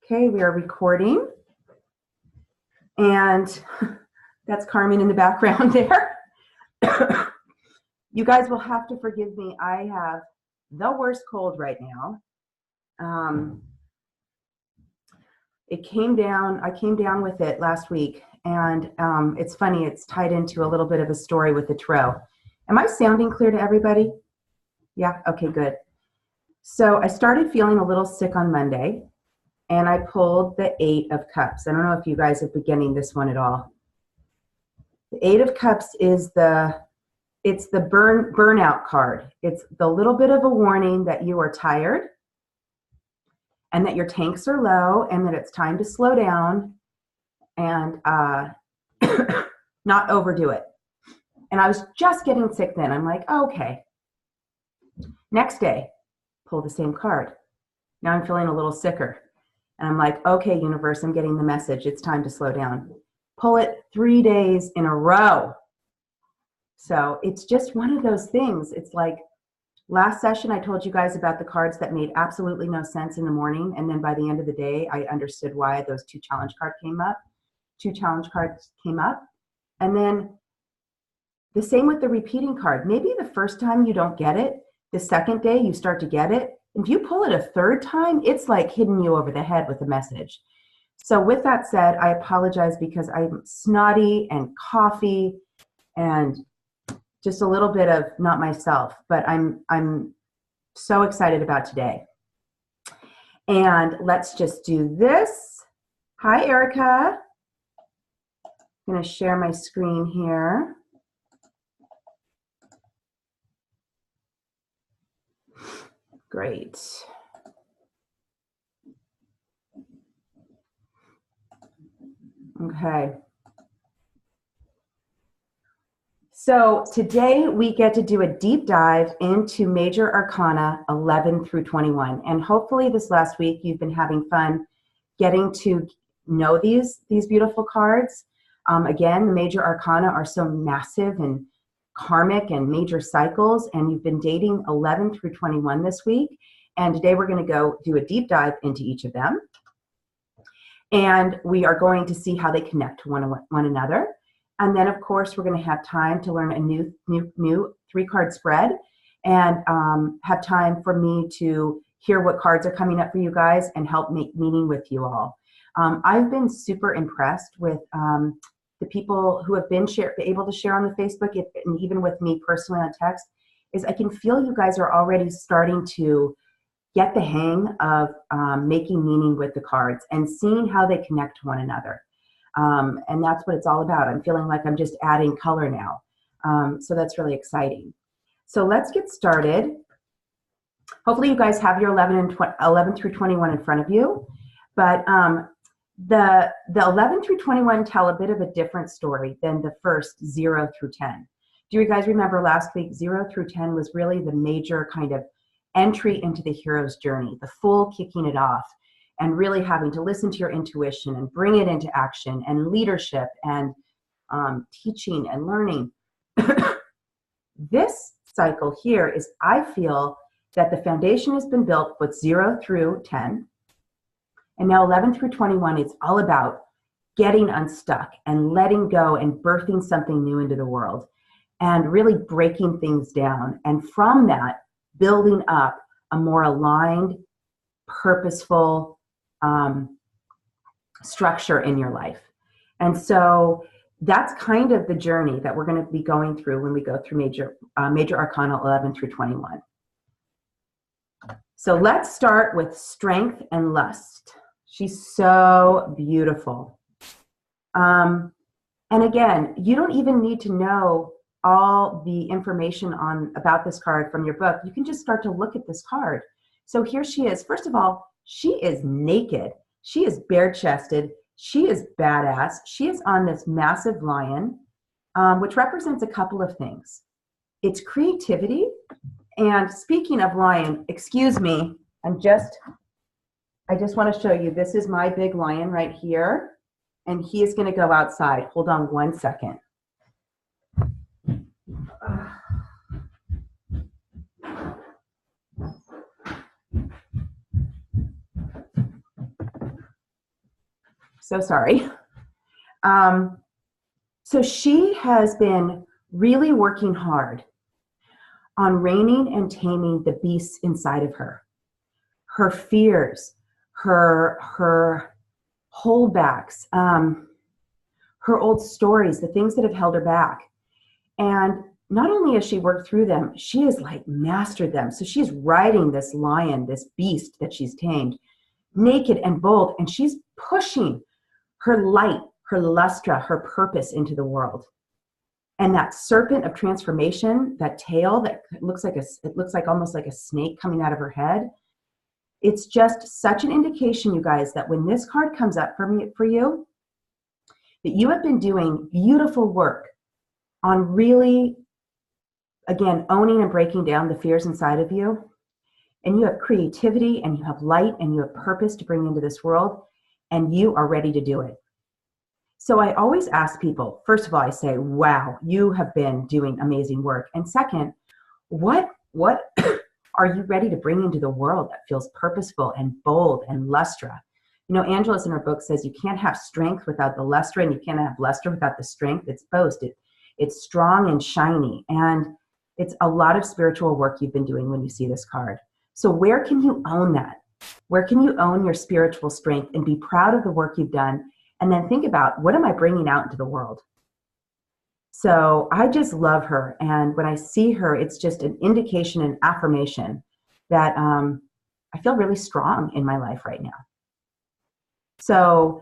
Okay, we are recording. And that's Carmen in the background there. You guys will have to forgive me. I have the worst cold right now. I came down with it last week, and it's funny, it's tied into a little bit of a story with the tarot. Am I sounding clear to everybody? Yeah, okay, good. So I started feeling a little sick on Monday, and I pulled the 8 of Cups. I don't know if you guys have been getting this one at all. The 8 of Cups is it's the burnout card. It's the little bit of a warning that you are tired and that your tanks are low and that it's time to slow down and not overdo it. And I was just getting sick then. I'm like, okay. Next day, pull the same card. Now I'm feeling a little sicker. And I'm like, okay, universe, I'm getting the message. It's time to slow down. Pull it 3 days in a row. So it's just one of those things. It's like last session, I told you guys about the cards that made absolutely no sense in the morning. And then by the end of the day, I understood why those two challenge cards came up. And then the same with the repeating card. Maybe the first time you don't get it, the second day you start to get it. If you pull it a third time, it's like hitting you over the head with a message. So with that said, I apologize because I'm snotty and coffee and just a little bit of not myself, but I'm so excited about today. And let's just do this. Hi, Erica. I'm going to share my screen here. Great. Okay. So today we get to do a deep dive into Major Arcana 11 through 21. And hopefully this last week you've been having fun getting to know these beautiful cards. Again, the Major Arcana are so massive and karmic and major cycles, and you've been dating 11 through 21 this week. And today we're going to go do a deep dive into each of them. And we are going to see how they connect to one another. And then, of course, we're going to have time to learn a new 3-card spread and have time for me to hear what cards are coming up for you guys and help make meaning with you all. I've been super impressed with the people who have been able to share on the Facebook, and even with me personally on text, is I can feel you guys are already starting to get the hang of making meaning with the cards and seeing how they connect to one another. And that's what it's all about. I'm feeling like I'm just adding color now. So that's really exciting. So let's get started. Hopefully you guys have your 11 through 21 in front of you. But the 11 through 21 tell a bit of a different story than the first 0 through 10. Do you guys remember last week, 0 through 10 was really the major kind of entry into the hero's journey, the full kicking it off and really having to listen to your intuition and bring it into action and leadership and teaching and learning. This cycle here is, I feel that the foundation has been built with 0 through 10. And now 11 through 21, it's all about getting unstuck and letting go and birthing something new into the world and really breaking things down. And from that, building up a more aligned, purposeful structure in your life. And so that's kind of the journey that we're going to be going through when we go through Major Arcana 11 through 21. So let's start with Strength and Lust. She's so beautiful. And again, you don't even need to know all the information about this card from your book. You can just start to look at this card. So here she is. First of all, she is naked. She is bare-chested. She is badass. She is on this massive lion, which represents a couple of things. It's creativity. And speaking of lion, excuse me, I just want to show you, this is my big lion right here, and he is going to go outside. Hold on one second. So sorry. So she has been really working hard on reining and taming the beasts inside of her fears, her holdbacks, her old stories, the things that have held her back. And not only has she worked through them, she has like mastered them. So she's riding this lion, this beast that she's tamed, naked and bold, and she's pushing her light, her lustra, her purpose into the world. And that serpent of transformation, that tail that looks like almost like a snake coming out of her head. It's just such an indication, you guys, that when this card comes up for you, that you have been doing beautiful work on really, again, owning and breaking down the fears inside of you. And you have creativity and you have light and you have purpose to bring into this world, and you are ready to do it. So I always ask people, first of all, I say, wow, you have been doing amazing work. And second, what are you ready to bring into the world that feels purposeful and bold and lustra? You know, Angelus in her book says you can't have strength without the lustra, and you can't have lustra without the strength. It's both. It's strong and shiny. And it's a lot of spiritual work you've been doing when you see this card. So where can you own that? Where can you own your spiritual strength and be proud of the work you've done? And then think about, what am I bringing out into the world? So I just love her. And when I see her, it's just an indication and affirmation that I feel really strong in my life right now. So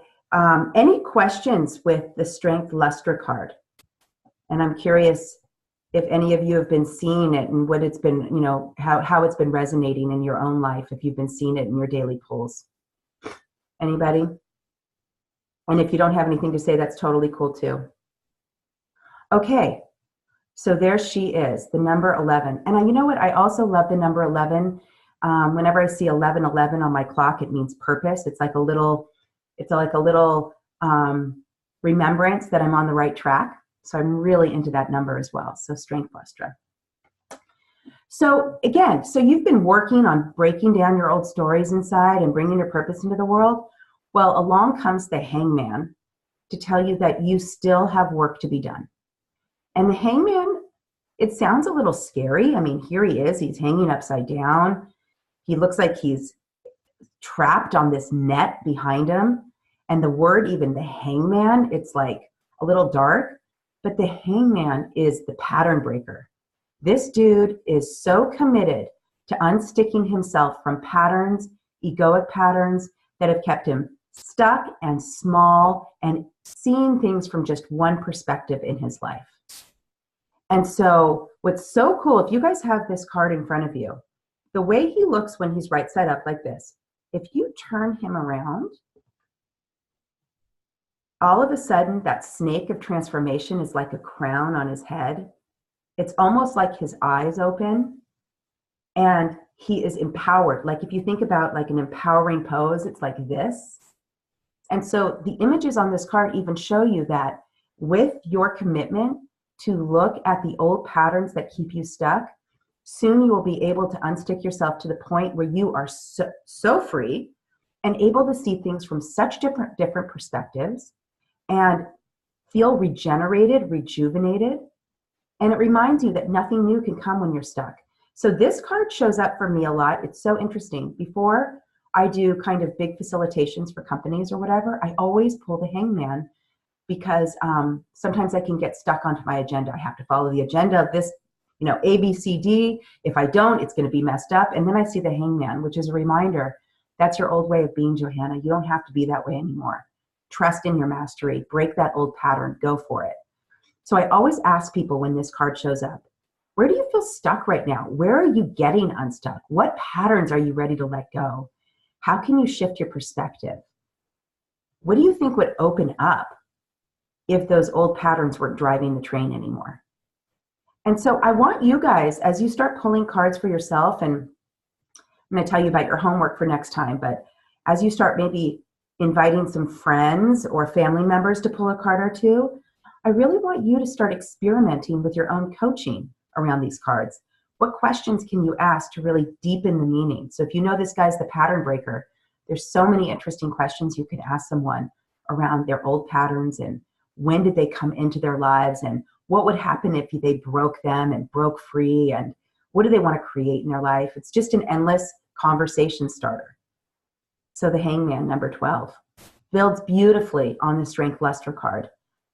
any questions with the Strength Lustra card? And I'm curious if any of you have been seeing it and what it's been, you know, how it's been resonating in your own life, if you've been seeing it in your daily pulls. Anybody? And if you don't have anything to say, that's totally cool too. Okay, so there she is, the number 11. And you know what? I also love the number 11. Whenever I see 1111 on my clock, it means purpose. It's like a little remembrance that I'm on the right track. So I'm really into that number as well. So Strength Lustra. So again, so you've been working on breaking down your old stories inside and bringing your purpose into the world. Well, along comes the Hangman to tell you that you still have work to be done. And the Hangman, it sounds a little scary. I mean, here he is. He's hanging upside down. He looks like he's trapped on this net behind him. And the word, even the Hangman, it's like a little dark. But the Hangman is the pattern breaker. This dude is so committed to unsticking himself from patterns, egoic patterns that have kept him stuck and small and seeing things from just one perspective in his life. And so what's so cool, if you guys have this card in front of you, the way he looks when he's right side up like this, if you turn him around, all of a sudden that snake of transformation is like a crown on his head. It's almost like his eyes open and he is empowered. Like if you think about like an empowering pose, it's like this. And so the images on this card even show you that with your commitment to look at the old patterns that keep you stuck, soon you will be able to unstick yourself to the point where you are so free and able to see things from such different perspectives and feel regenerated, rejuvenated. And it reminds you that nothing new can come when you're stuck. So this card shows up for me a lot. It's so interesting. Before I do kind of big facilitations for companies or whatever, I always pull the Hangman because sometimes I can get stuck onto my agenda. I have to follow the agenda of this, you know, A, B, C, D. If I don't, it's going to be messed up. And then I see the Hangman, which is a reminder, that's your old way of being, Johanna. You don't have to be that way anymore. Trust in your mastery. Break that old pattern. Go for it. So I always ask people when this card shows up, where do you feel stuck right now? Where are you getting unstuck? What patterns are you ready to let go? How can you shift your perspective? What do you think would open up if those old patterns weren't driving the train anymore? And so I want you guys, as you start pulling cards for yourself, and I'm going to tell you about your homework for next time, but as you start maybe inviting some friends or family members to pull a card or two, I really want you to start experimenting with your own coaching around these cards. What questions can you ask to really deepen the meaning? So if you know this guy's the pattern breaker, there's so many interesting questions you could ask someone around their old patterns and when did they come into their lives and what would happen if they broke them and broke free and what do they want to create in their life. It's just an endless conversation starter. So the Hangman, number 12, builds beautifully on the Strength Luster card,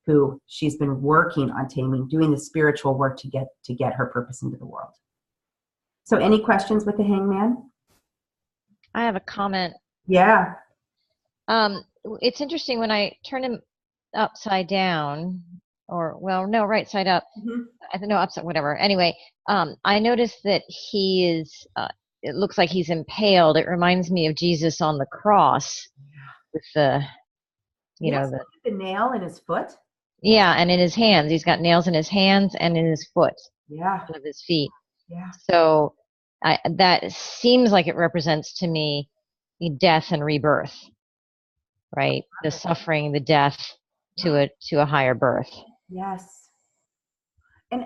who she's been working on taming, doing the spiritual work to get her purpose into the world. So any questions with the Hangman? I have a comment. Yeah. It's interesting when I turn him upside down, or well, no, right side up. Mm-hmm. I don't know, upside, whatever. Anyway, I noticed that he is. It looks like he's impaled. It reminds me of Jesus on the cross with the, the nail in his foot. Yeah, and in his hands, he's got nails in his hands and in his foot. Yeah. Of his feet. Yeah. So that seems like it represents to me death and rebirth, right? The suffering, the death to a higher birth. Yes. And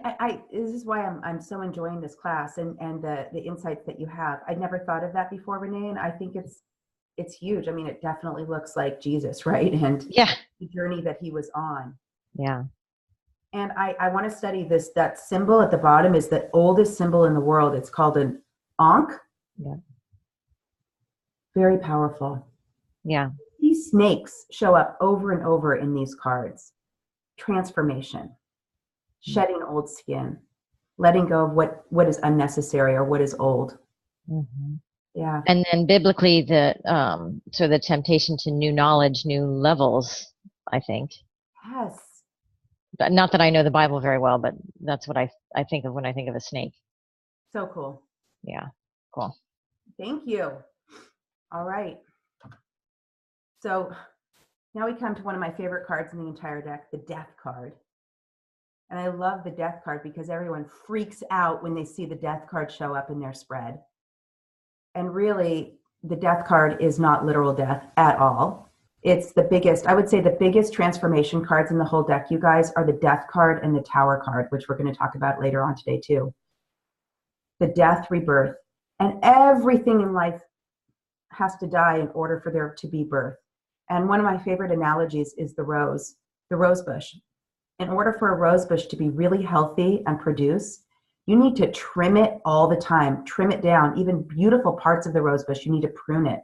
this is why I'm so enjoying this class and the insights that you have. I'd never thought of that before, Renee, and I think it's huge. I mean, it definitely looks like Jesus, right? And the journey that he was on. Yeah. And I want to study this. That symbol at the bottom is the oldest symbol in the world. It's called an Ankh. Yeah. Very powerful. Yeah. These snakes show up over and over in these cards. Transformation, shedding old skin, letting go of what is unnecessary or what is old. Mm-hmm. Yeah. And then biblically, the temptation to new knowledge, new levels, I think. Yes. But not that I know the Bible very well, but that's what I think of when I think of a snake. So cool. Yeah. Cool. Thank you. All right. So now we come to one of my favorite cards in the entire deck, the Death card. And I love the Death card because everyone freaks out when they see the Death card show up in their spread. And really, the Death card is not literal death at all. It's the biggest, I would say the biggest transformation cards in the whole deck, you guys, are the Death card and the Tower card, which we're going to talk about later on today too. The death, rebirth, and everything in life has to die in order for there to be birth. And one of my favorite analogies is the rose bush. In order for a rose bush to be really healthy and produce, you need to trim it all the time, trim it down. Even beautiful parts of the rose bush, you need to prune it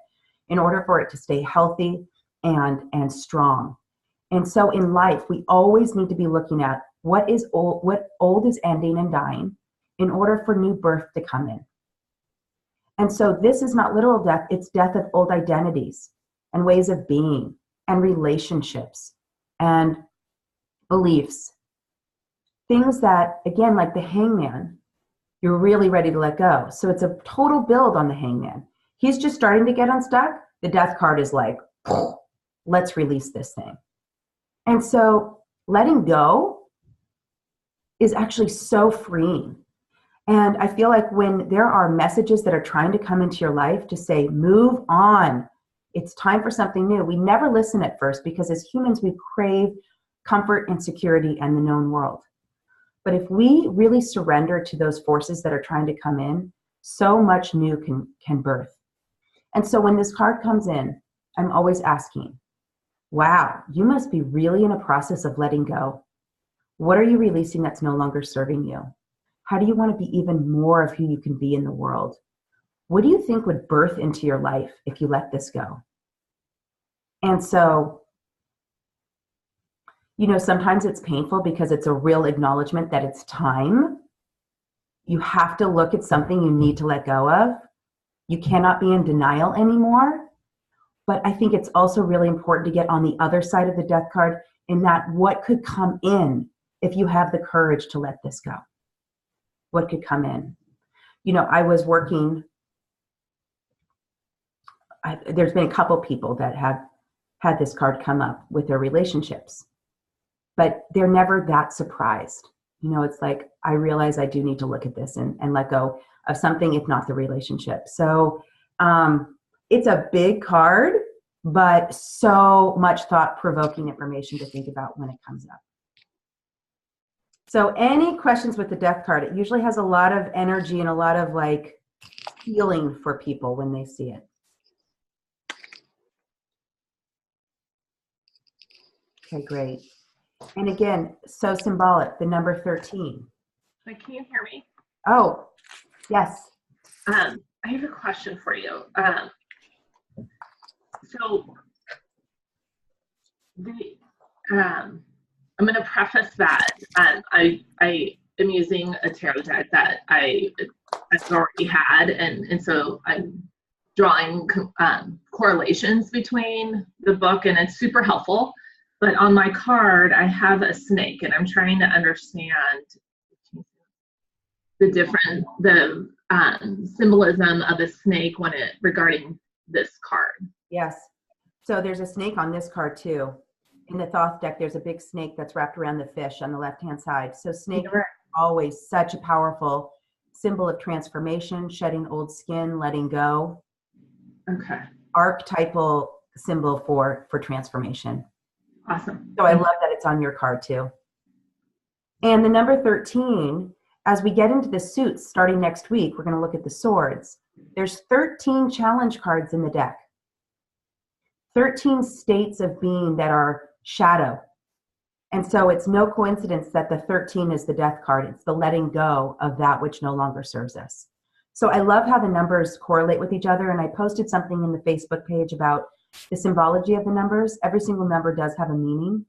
in order for it to stay healthy and strong. And so in life, we always need to be looking at what old is ending and dying in order for new birth to come in. And so this is not literal death, it's death of old identities and ways of being and relationships and beliefs. Things that, again, like the Hangman, you're really ready to let go. So it's a total build on the Hangman. He's just starting to get unstuck. The Death card is like, let's release this thing. And so letting go is actually so freeing. And I feel like when there are messages that are trying to come into your life to say, move on, it's time for something new, we never listen at first because as humans, we crave comfort and security and the known world. But if we really surrender to those forces that are trying to come in, so much new can birth. And so when this card comes in, I'm always asking, wow, you must be really in a process of letting go. What are you releasing that's no longer serving you? How do you want to be even more of who you can be in the world? What do you think would birth into your life if you let this go? And so, sometimes it's painful because it's a real acknowledgement that it's time. You have to look at something you need to let go of. You cannot be in denial anymore. But I think it's also really important to get on the other side of the Death card in that what could come in if you have the courage to let this go? What could come in? I was working, there's been a couple people that have had this card come up with their relationships, but they're never that surprised. It's like, I realize I do need to look at this and let go of something, if not the relationship. So it's a big card, but so much thought-provoking information to think about when it comes up. So any questions with the Death card? It usually has a lot of energy and a lot of healing for people when they see it. Okay, great. And again, so symbolic, the number 13. Like, can you hear me? Oh, yes. I have a question for you. So I'm going to preface that I am using a tarot deck that I've already had, and so I'm drawing correlations between the book, and it's super helpful. But on my card, I have a snake, and I'm trying to understand the symbolism of a snake regarding this card. Yes. So there's a snake on this card too. In the Thoth deck, there's a big snake that's wrapped around the fish on the left-hand side. So snake is always such a powerful symbol of transformation, shedding old skin, letting go. Okay. Archetypal symbol for transformation. Awesome. So I love that it's on your card too. And the number 13, as we get into the suits starting next week, we're going to look at the swords. There's 13 challenge cards in the deck. 13 states of being that are shadow. And so it's no coincidence that the 13 is the death card. It's the letting go of that which no longer serves us. So I love how the numbers correlate with each other. And I posted something in the Facebook page about the symbology of the numbers. Every single number does have a meaning.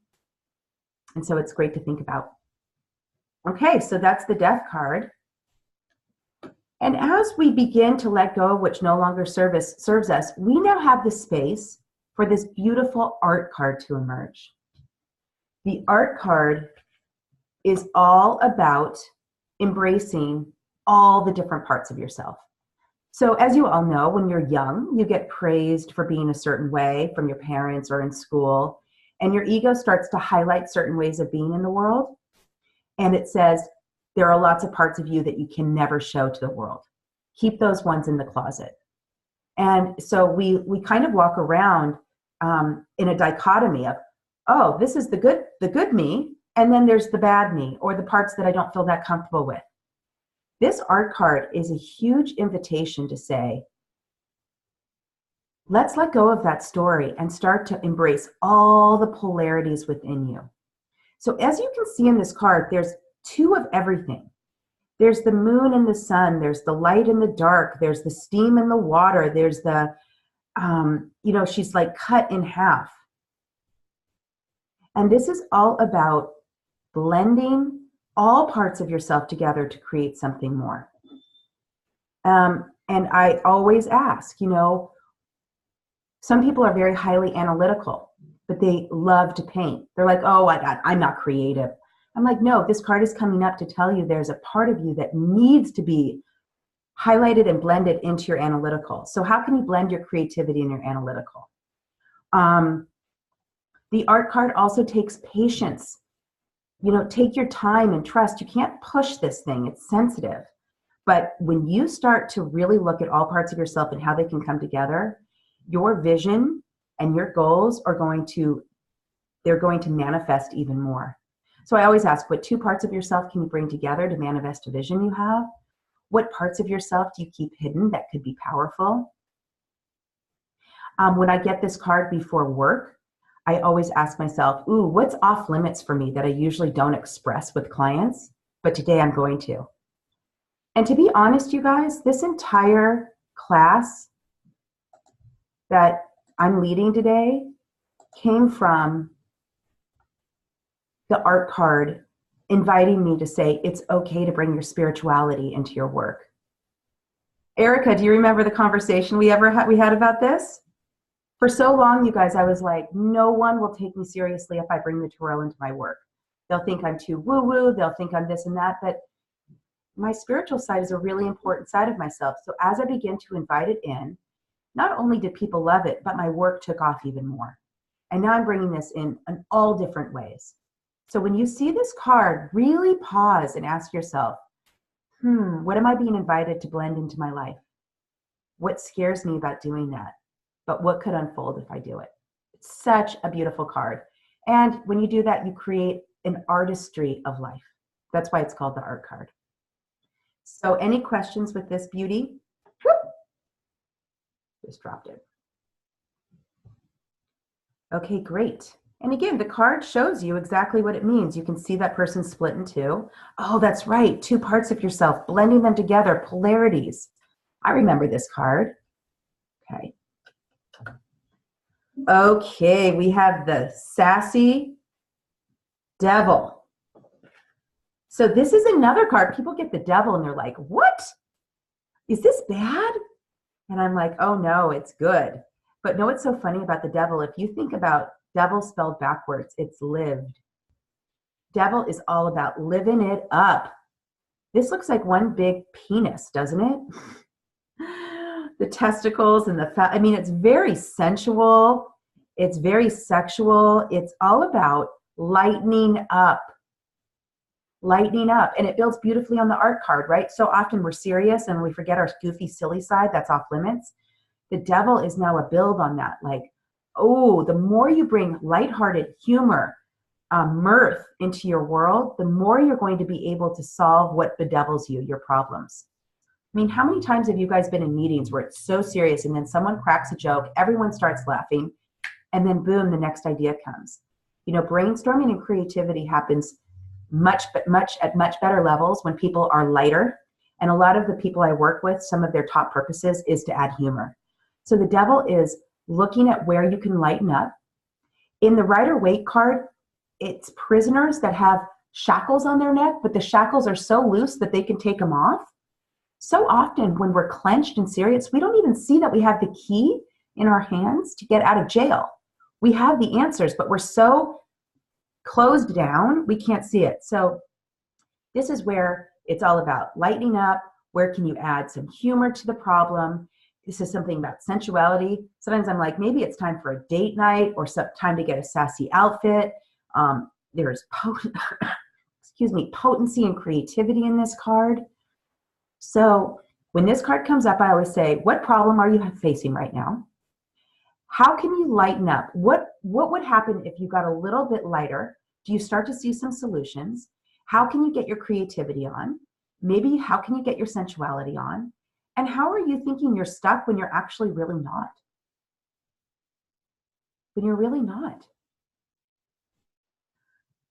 And so it's great to think about. Okay, so that's the death card. And as we begin to let go of which no longer serves us, we now have the space for this beautiful art card to emerge. The art card is all about embracing all the different parts of yourself. So as you all know, when you're young, you get praised for being a certain way from your parents or in school, and your ego starts to highlight certain ways of being in the world. And it says, there are lots of parts of you that you can never show to the world. Keep those ones in the closet. And so we kind of walk around in a dichotomy of, oh, this is the good me, and then there's the bad me, or the parts that I don't feel that comfortable with. This art card is a huge invitation to say, let's let go of that story and start to embrace all the polarities within you. So as you can see in this card, there's two of everything. There's the moon and the sun, there's the light and the dark, there's the steam and the water, there's the, she's like cut in half. And this is all about blending all parts of yourself together to create something more. And I always ask, some people are very highly analytical, but they love to paint. They're like, oh, I'm not creative. I'm like, no, this card is coming up to tell you there's a part of you that needs to be highlighted and blended into your analytical. So how can you blend your creativity and your analytical? The art card also takes patience. Take your time and trust. You can't push this thing. It's sensitive. But when you start to really look at all parts of yourself and how they can come together, your vision and your goals are going to manifest even more. So I always ask, what two parts of yourself can you bring together to manifest a vision you have? What parts of yourself do you keep hidden that could be powerful? When I get this card before work, I always ask myself, ooh, what's off limits for me that I usually don't express with clients, but today I'm going to. And to be honest, you guys, this entire class that I'm leading today came from the art card inviting me to say, it's okay to bring your spirituality into your work. Erica, do you remember the conversation we had about this? For so long, you guys, I was like, no one will take me seriously if I bring the tarot into my work. They'll think I'm too woo-woo, they'll think I'm this and that, but my spiritual side is a really important side of myself. So as I begin to invite it in, not only did people love it, but my work took off even more. And now I'm bringing this in all different ways. So when you see this card, really pause and ask yourself, what am I being invited to blend into my life? What scares me about doing that? But what could unfold if I do it? It's such a beautiful card. And when you do that, you create an artistry of life. That's why it's called the art card. So any questions with this beauty? Whoop. Just dropped it. Okay, great. And again, the card shows you exactly what it means. You can see that person split in two. Oh, that's right. Two parts of yourself, blending them together, polarities. I remember this card. Okay. Okay, we have the sassy devil. So this is another card. People get the devil and they're like, what? Is this bad? And I'm like, oh no, it's good. But know what's so funny about the devil? If you think about devil spelled backwards, it's lived. Devil is all about living it up. This looks like one big penis, doesn't it? The testicles and the fat. I mean, it's very sensual. It's very sexual. It's all about lightening up. Lightening up. And it builds beautifully on the art card, right? So often we're serious and we forget our goofy, silly side. That's off limits. The devil is now a build on that. Like, oh, the more you bring lighthearted humor, mirth into your world, the more you're going to be able to solve what bedevils you, your problems. I mean, how many times have you guys been in meetings where it's so serious and then someone cracks a joke, everyone starts laughing, and then boom, the next idea comes. You know, brainstorming and creativity happens at much better levels when people are lighter. And a lot of the people I work with, some of their top purposes is to add humor. So the devil is looking at where you can lighten up. In the Rider-Waite card, it's prisoners that have shackles on their neck, but the shackles are so loose that they can take them off. So often when we're clenched and serious, we don't even see that we have the key in our hands to get out of jail. We have the answers, but we're so closed down, we can't see it. So this is where it's all about lightening up. Where can you add some humor to the problem? This is something about sensuality. Sometimes I'm like, maybe it's time for a date night or some time to get a sassy outfit. There's potency and creativity in this card. So when this card comes up, I always say, what problem are you facing right now? How can you lighten up? What would happen if you got a little bit lighter? Do you start to see some solutions? How can you get your creativity on? Maybe how can you get your sensuality on? And how are you thinking you're stuck when you're actually really not? When you're really not.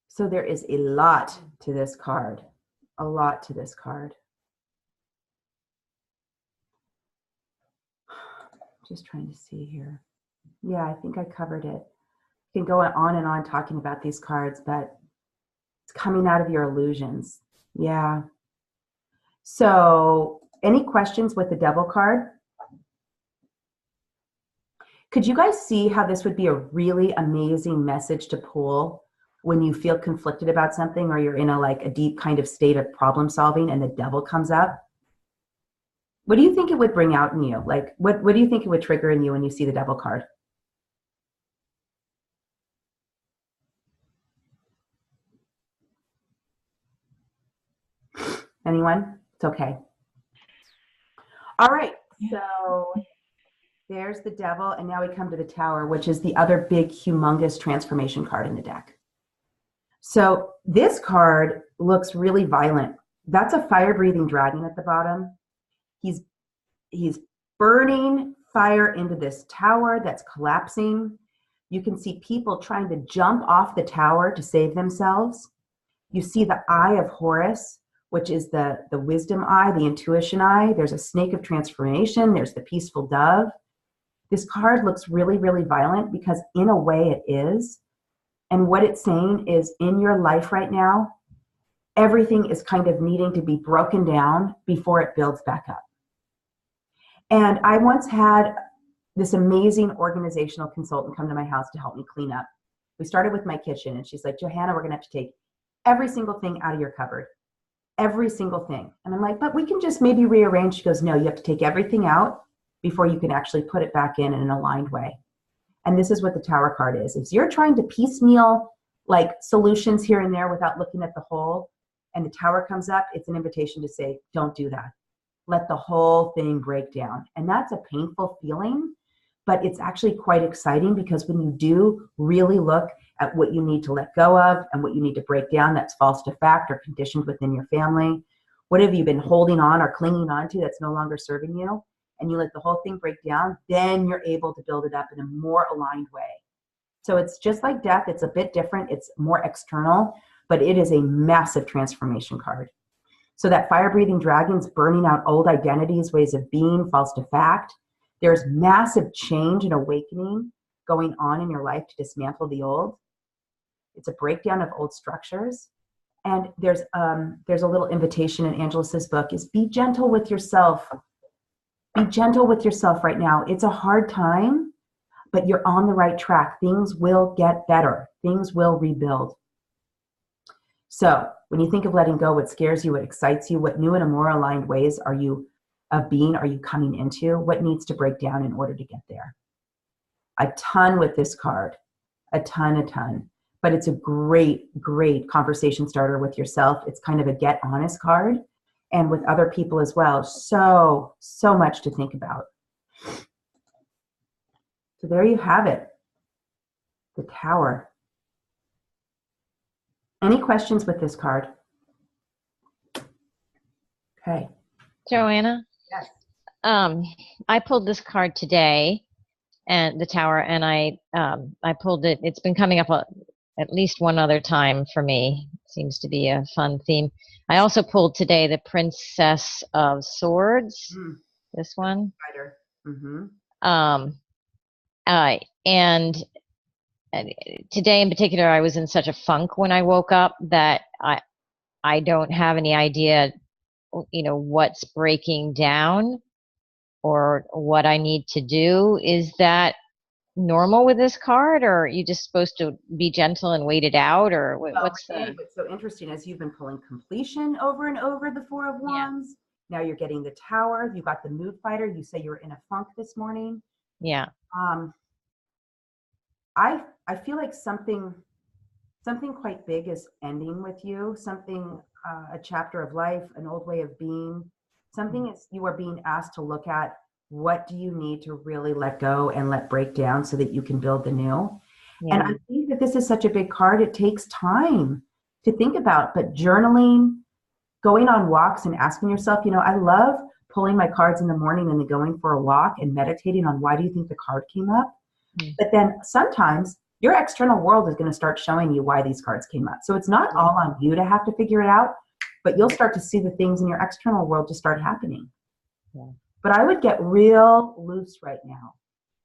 So there is a lot to this card. A lot to this card. Just trying to see here. Yeah, I think I covered it. You can go on and on talking about these cards, but it's coming out of your illusions. Yeah. So any questions with the devil card? Could you guys see how this would be a really amazing message to pull when you feel conflicted about something or you're in a deep kind of state of problem solving and the devil comes up? What do you think it would bring out in you? Like, what do you think it would trigger in you when you see the devil card? Anyone? It's okay. All right, so there's the devil, and now we come to the tower, which is the other big, humongous transformation card in the deck. So this card looks really violent. That's a fire-breathing dragon at the bottom. He's burning fire into this tower that's collapsing. You can see people trying to jump off the tower to save themselves. You see the eye of Horus, which is the wisdom eye, the intuition eye. There's a snake of transformation. There's the peaceful dove. This card looks really, really violent because in a way it is. And what it's saying is in your life right now, everything is kind of needing to be broken down before it builds back up. And I once had this amazing organizational consultant come to my house to help me clean up. We started with my kitchen and she's like, Johanna, we're gonna have to take every single thing out of your cupboard. Every single thing. And I'm like, but we can just maybe rearrange. She goes, no, you have to take everything out before you can actually put it back in an aligned way. And this is what the tower card is. If you're trying to piecemeal like solutions here and there without looking at the whole, and the tower comes up, it's an invitation to say, don't do that. Let the whole thing break down. And that's a painful feeling, but it's actually quite exciting because when you do really look at what you need to let go of and what you need to break down that's false to fact or conditioned within your family, what have you been holding on or clinging on to that's no longer serving you, and you let the whole thing break down, then you're able to build it up in a more aligned way. So it's just like death. It's a bit different. It's more external, but it is a massive transformation card. So that fire-breathing dragon's burning out old identities, ways of being, false to fact. There's massive change and awakening going on in your life to dismantle the old. It's a breakdown of old structures. And there's a little invitation in Angelus's book is be gentle with yourself. Be gentle with yourself right now. It's a hard time, but you're on the right track. Things will get better. Things will rebuild. So when you think of letting go, what scares you, what excites you, what new and more aligned ways are you coming into? What needs to break down in order to get there? A ton with this card, a ton. But it's a great conversation starter with yourself. It's kind of a get honest card and with other people as well. So much to think about. So there you have it. The Tower. Any questions with this card? Okay. Joanna? Yes. I pulled this card today, and the Tower, and I pulled it. It's been coming up at least one other time for me. Seems to be a fun theme. I also pulled today the Princess of Swords. This one. Spider. Mm-hmm. And today in particular, I was in such a funk when I woke up that I don't have any idea, what's breaking down or what I need to do. Is that normal with this card, or are you just supposed to be gentle and wait it out, or what's the... What's so interesting is you've been pulling completion over and over, the Four of Wands. Yeah. Now you're getting the Tower. You got the Mood Fighter. You say you're in a funk this morning. Yeah. I feel like something quite big is ending with you. Something, a chapter of life, an old way of being. Something is you are being asked to look at. What do you need to really let go and let break down so that you can build the new? Yeah. And I think that this is such a big card. It takes time to think about, but journaling, going on walks and asking yourself, I love pulling my cards in the morning and then going for a walk and meditating on why do you think the card came up? Mm-hmm. But then sometimes your external world is going to start showing you why these cards came up. So it's not all on you to have to figure it out, but you'll start to see the things in your external world to start happening. Yeah. But I would get real loose right now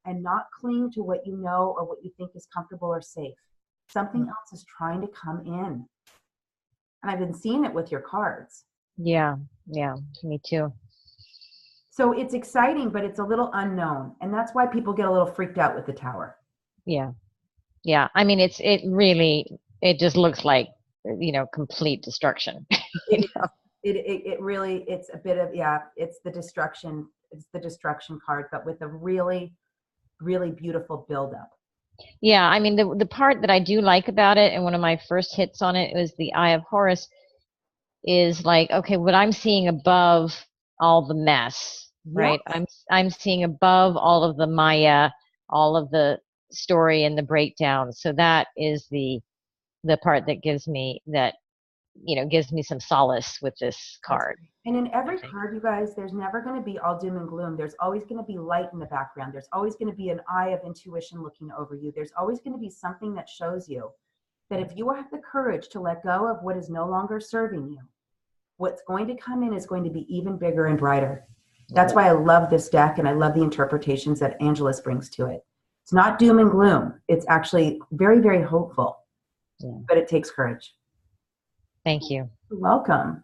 and not cling to what you know or what you think is comfortable or safe. Something else is trying to come in. And I've been seeing it with your cards. Yeah, me too. So it's exciting, but it's a little unknown. And that's why people get a little freaked out with the Tower. Yeah. I mean, it just looks like, complete destruction. It really, it's a bit of, it's the destruction card, but with a really, really beautiful buildup. Yeah, I mean, the part that I do like about it, and one of my first hits on it was the Eye of Horus, is like, okay, what I'm seeing above all the mess, right? I'm seeing above all of the Maya, all of the story and the breakdown. So that is the part that gives me some solace with this card. And in every card, you guys, there's never going to be all doom and gloom. There's always going to be light in the background. There's always going to be an eye of intuition looking over you. There's always going to be something that shows you that if you have the courage to let go of what is no longer serving you, what's going to come in is going to be even bigger and brighter. That's why I love this deck, and I love the interpretations that Angelus brings to it. It's not doom and gloom. It's actually very, very hopeful, but it takes courage. Thank you. You're welcome.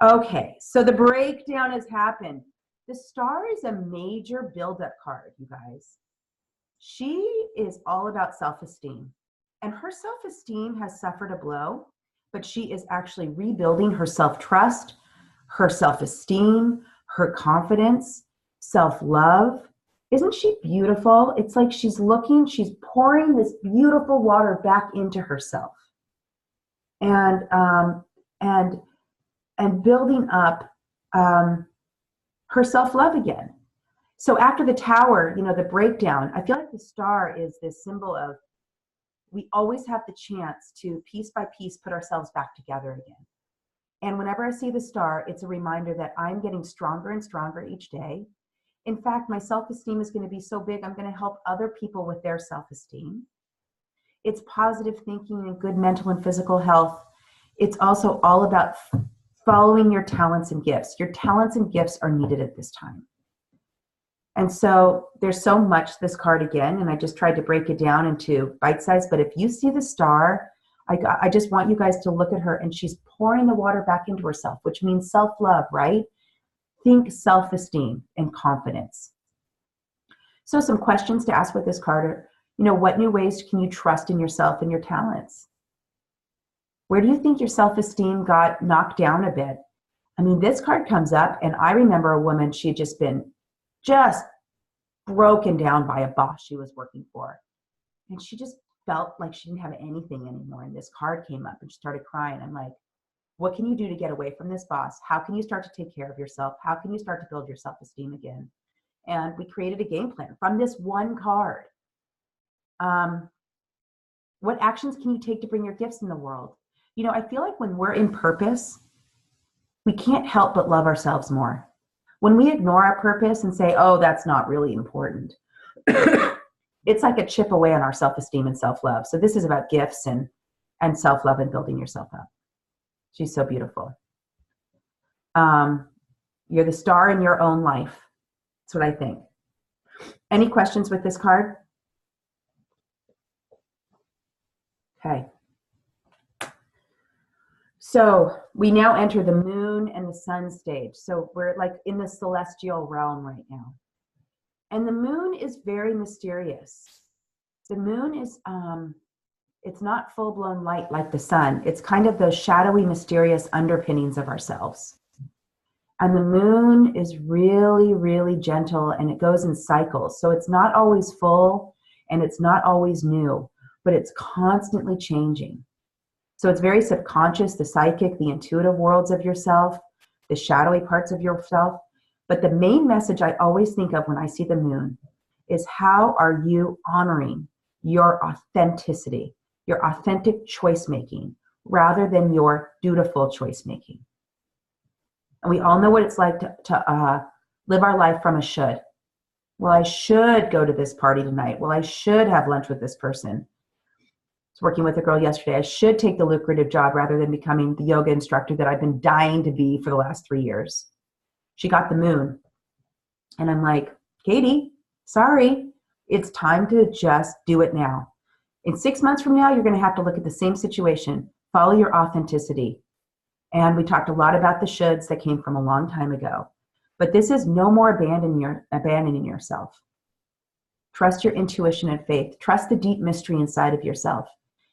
Okay, so the breakdown has happened. The Star is a major buildup card, you guys. She is all about self-esteem, and her self-esteem has suffered a blow, but she is actually rebuilding her self-trust, her self-esteem, her confidence, self-love. Isn't she beautiful? It's like she's pouring this beautiful water back into herself. And building up her self-love again. So after the Tower, the breakdown, I feel like the Star is this symbol of we always have the chance to piece by piece put ourselves back together again. And whenever I see the Star, it's a reminder that I'm getting stronger and stronger each day. In fact, my self-esteem is going to be so big, I'm going to help other people with their self-esteem. It's positive thinking and good mental and physical health. It's also all about following your talents and gifts. Your talents and gifts are needed at this time. And so there's so much this card again, and I just tried to break it down into bite size. But if you see the star, I just want you guys to look at her, and she's pouring the water back into herself, which means self-love, right? Think self-esteem and confidence. So some questions to ask with this card are, what new ways can you trust in yourself and your talents? Where do you think your self-esteem got knocked down a bit? I mean, this card comes up, and I remember a woman, she had just been broken down by a boss she was working for. And she just felt like she didn't have anything anymore. And this card came up and she started crying. I'm like, what can you do to get away from this boss? How can you start to take care of yourself? How can you start to build your self-esteem again? And we created a game plan from this one card. What actions can you take to bring your gifts in the world? I feel like when we're in purpose, we can't help but love ourselves more. When we ignore our purpose and say, oh, that's not really important, it's like a chip away on our self-esteem and self-love. So this is about gifts and self-love and building yourself up. She's so beautiful. You're the star in your own life. That's what I think. Any questions with this card? Okay. So we now enter the moon and the sun stage. So we're like in the celestial realm right now. And the moon is very mysterious. The moon is, it's not full-blown light like the sun. It's kind of the shadowy, mysterious underpinnings of ourselves. And the moon is really, really gentle, and it goes in cycles. So it's not always full and it's not always new, but it's constantly changing. So it's very subconscious, the psychic, the intuitive worlds of yourself, the shadowy parts of yourself. But the main message I always think of when I see the moon is, how are you honoring your authenticity, your authentic choice making, rather than your dutiful choice making? And we all know what it's like to live our life from a should. Well, I should go to this party tonight. Well, I should have lunch with this person. I was working with a girl yesterday. I should take the lucrative job rather than becoming the yoga instructor that I've been dying to be for the last 3 years. She got the moon. And I'm like, Katie, sorry, it's time to just do it now. In 6 months from now, you're going to have to look at the same situation. Follow your authenticity. And we talked a lot about the shoulds that came from a long time ago. But this is no more abandoning yourself. Trust your intuition and faith. Trust the deep mystery inside of yourself.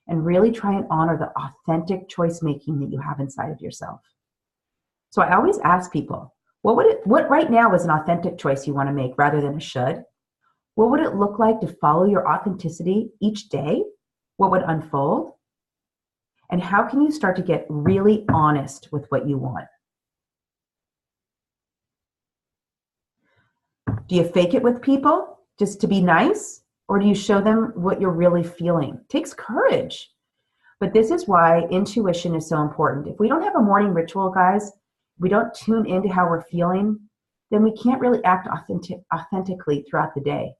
And really try and honor the authentic choice making that you have inside of yourself. So I always ask people, what right now is an authentic choice you want to make rather than a should? What would it look like to follow your authenticity each day? What would unfold? And how can you start to get really honest with what you want? Do you fake it with people just to be nice? Or do you show them what you're really feeling? It takes courage. But this is why intuition is so important. If we don't have a morning ritual, guys, we don't tune into how we're feeling, then we can't really act authentically throughout the day.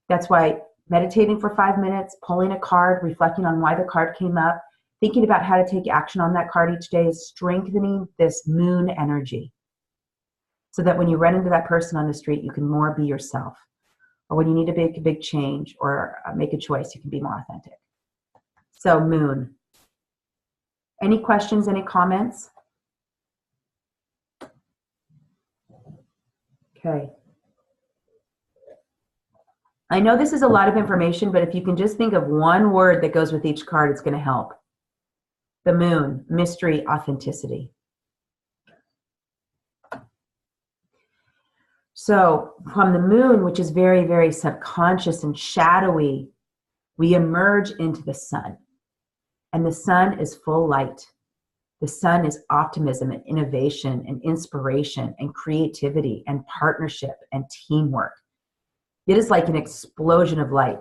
That's why meditating for 5 minutes, pulling a card, reflecting on why the card came up, thinking about how to take action on that card each day is strengthening this moon energy. So that when you run into that person on the street, you can more be yourself. Or when you need to make a big change or make a choice, you can be more authentic. So moon. Any questions, any comments? Okay. I know this is a lot of information, but if you can just think of one word that goes with each card, it's going to help. The moon, mystery, authenticity. So from the moon, which is very, very subconscious and shadowy, we emerge into the sun. And the sun is full light. The sun is optimism and innovation and inspiration and creativity and partnership and teamwork. It is like an explosion of light.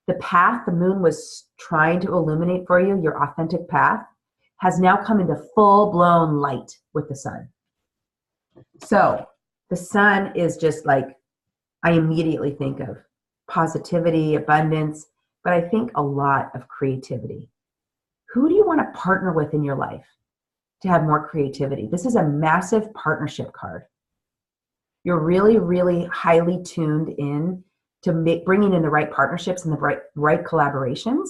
The path the moon was trying to illuminate for you, your authentic path, has now come into full-blown light with the sun. So the sun is just like I immediately think of positivity, abundance, but I think a lot of creativity. Who do you want to partner with in your life to have more creativity? This is a massive partnership card. You're really, really highly tuned in to bringing in the right partnerships and the right collaborations.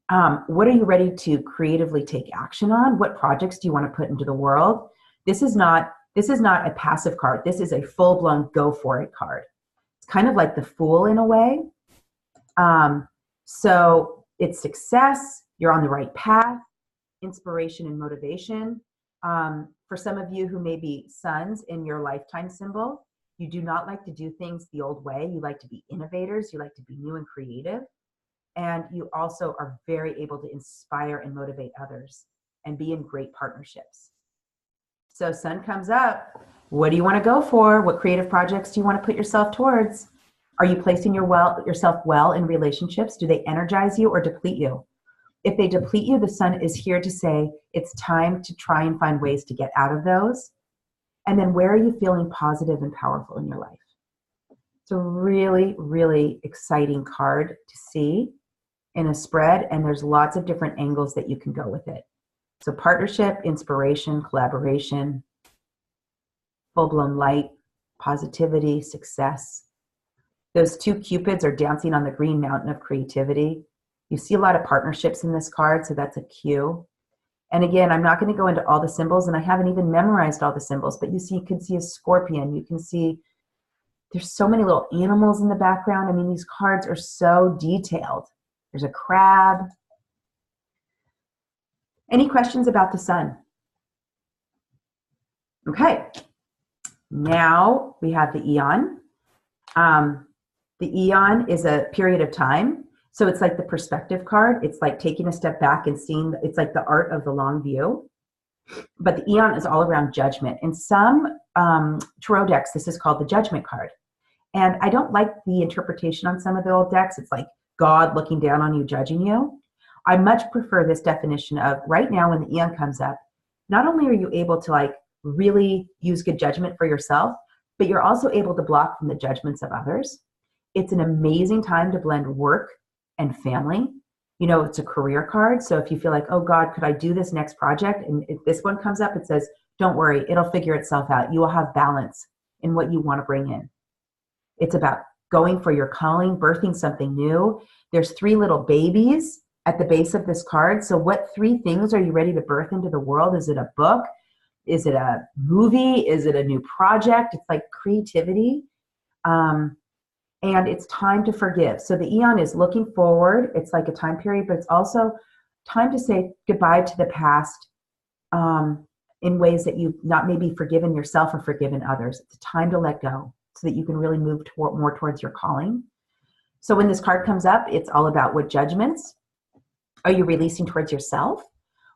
What are you ready to creatively take action on? What projects do you want to put into the world? This is not a passive card. This is a full-blown go for it card. It's kind of like the Fool in a way. So it's success. You're on the right path. Inspiration and motivation. For some of you who may be sons in your lifetime symbol, you do not like to do things the old way. You like to be innovators. You like to be new and creative. And you also are very able to inspire and motivate others and be in great partnerships. So sun comes up. What do you want to go for? What creative projects do you want to put yourself towards? Are you placing yourself well in relationships? Do they energize you or deplete you? If they deplete you, the sun is here to say it's time to try and find ways to get out of those. And then where are you feeling positive and powerful in your life? It's a really, really exciting card to see in a spread, and there's lots of different angles that you can go with it. So partnership, inspiration, collaboration, full-blown light, positivity, success. Those two cupids are dancing on the green mountain of creativity. You see a lot of partnerships in this card, so that's a cue. And again, I'm not going to go into all the symbols, and I haven't even memorized all the symbols, but you can see a scorpion. You can see there's so many little animals in the background. I mean, these cards are so detailed. There's a crab. Any questions about the sun? Okay. Now we have the Eon. The Eon is a period of time. So it's like the perspective card. It's like taking a step back and seeing, it's like the art of the long view. But the Eon is all around judgment. In some tarot decks, this is called the judgment card. And I don't like the interpretation on some of the old decks. It's like God looking down on you, judging you. I much prefer this definition of right now when the Eon comes up, not only are you able to like really use good judgment for yourself, but you're also able to block from the judgments of others. It's an amazing time to blend work and family. You know, it's a career card. So if you feel like, oh God, could I do this next project? And if this one comes up, it says, don't worry, it'll figure itself out. You will have balance in what you want to bring in. It's about going for your calling, birthing something new. There's 3 little babies at the base of this card. So what 3 things are you ready to birth into the world? Is it a book? Is it a movie? Is it a new project? It's like creativity. And it's time to forgive. So the Eon is looking forward. It's like a time period, but it's also time to say goodbye to the past in ways that you've not maybe forgiven yourself or forgiven others. It's time to let go so that you can really move more towards your calling. So when this card comes up, it's all about what judgments are you releasing towards yourself?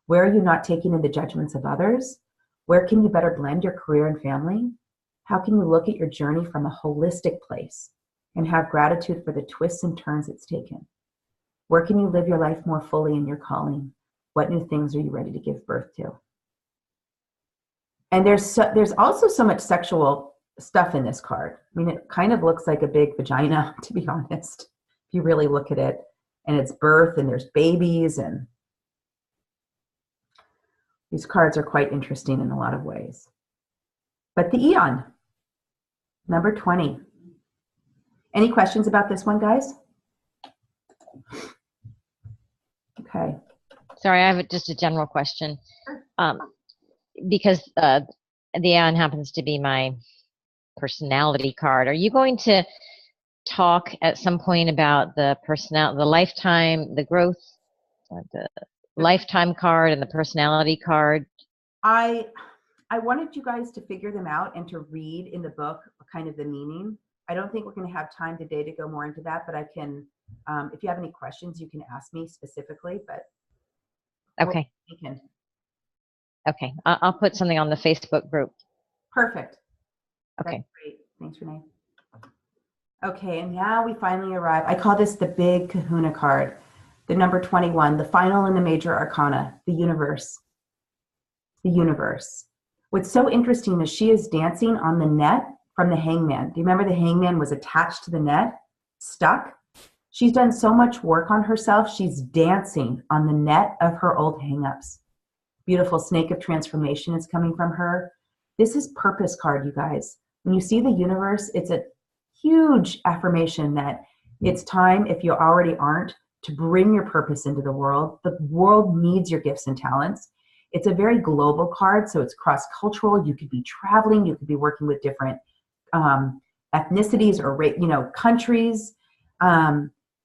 Where are you not taking in the judgments of others? Where can you better blend your career and family? How can you look at your journey from a holistic place and have gratitude for the twists and turns it's taken? Where can you live your life more fully in your calling? What new things are you ready to give birth to? And there's also so much sexual stuff in this card. I mean, it kind of looks like a big vagina, to be honest, if you really look at it. And it's birth, and there's babies, and these cards are quite interesting in a lot of ways. But the Eon, number 20. Any questions about this one, guys? Okay. Sorry, I have just a general question. Because the Aeon happens to be my personality card. Are you going to talk at some point about the lifetime, the growth, the lifetime card and the personality card? I wanted you guys to figure them out and to read in the book kind of the meaning. I don't think we're going to have time today to go more into that, but I can, if you have any questions, you can ask me specifically, but. Okay. Okay. I'll put something on the Facebook group. Perfect. Okay. That's great. Thanks, Renee. Okay, and now we finally arrive. I call this the big kahuna card, the number 21, the final in the Major Arcana, the universe. The universe. What's so interesting is she is dancing on the net from the hangman. Do you remember the hangman was attached to the net, stuck? She's done so much work on herself. She's dancing on the net of her old hangups. Beautiful snake of transformation is coming from her. This is purpose card, you guys. When you see the universe, it's a huge affirmation that it's time, if you already aren't, to bring your purpose into the world. The world needs your gifts and talents. It's a very global card, so it's cross-cultural. You could be traveling, you could be working with different ethnicities or countries.